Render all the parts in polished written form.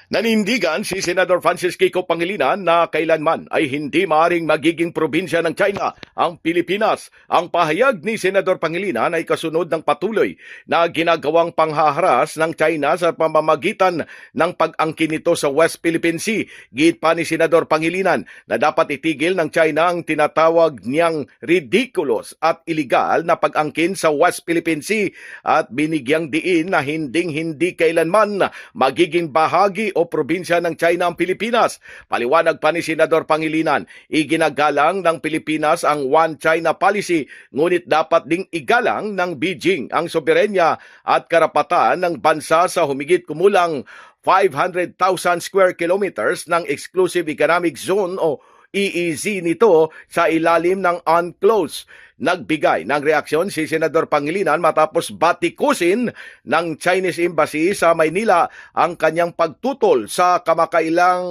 Nanindigan si Senador Francis Kiko Pangilinan na kailanman ay hindi maaaring magiging probinsya ng China ang Pilipinas. Ang pahayag ni Senador Pangilinan ay kasunod ng patuloy na ginagawang panghaharas ng China sa pamamagitan ng pag-angkin nito sa West Philippine Sea. Giit pa ni Senador Pangilinan na dapat itigil ng China ang tinatawag niyang ridiculous at iligal na pag-angkin sa West Philippine Sea at binigyang diin na hindi kailanman magiging bahagi o probinsya ng China ang Pilipinas. Paliwanag pa ni Senador Pangilinan, iginagalang ng Pilipinas ang One China policy, ngunit dapat ding igalang ng Beijing ang soberenya at karapatan ng bansa sa humigit kumulang 500,000 square kilometers ng Exclusive Economic Zone o EEZ nito sa ilalim ng UNCLOS. Nagbigay ng reaksyon si Senador Pangilinan matapos batikusin ng Chinese Embassy sa Maynila ang kanyang pagtutol sa kamakailang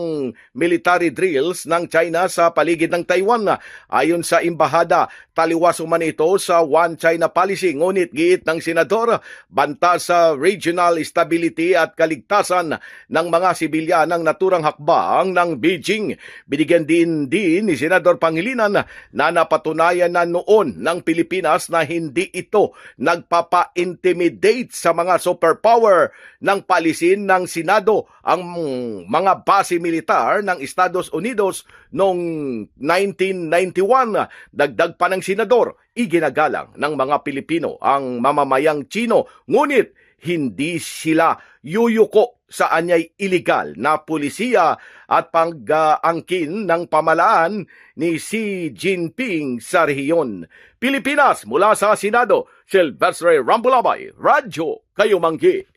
military drills ng China sa paligid ng Taiwan. Ayon sa embahada, taliwas man ito sa One China policy, ngunit giit ng Senador, banta sa regional stability at kaligtasan ng mga sibilyan ng naturang hakbang ng Beijing. Binigyan din ni Senador Pangilinan na napatunayan na noon ng Pilipinas na hindi ito nagpapa-intimidate sa mga superpower ng palisin ng Senado ang mga base militar ng Estados Unidos noong 1991. Dagdag pa ng Senador, iginagalang ng mga Pilipino ang mamamayang Chino, ngunit hindi sila yuyuko sa anyay iligal na pulisiya at pag-angkin ng pamalaan ni Xi Jinping sa rehiyon. Pilipinas, mula sa Senado, Silvestre Rambulabay, Radyo Kayumanggi.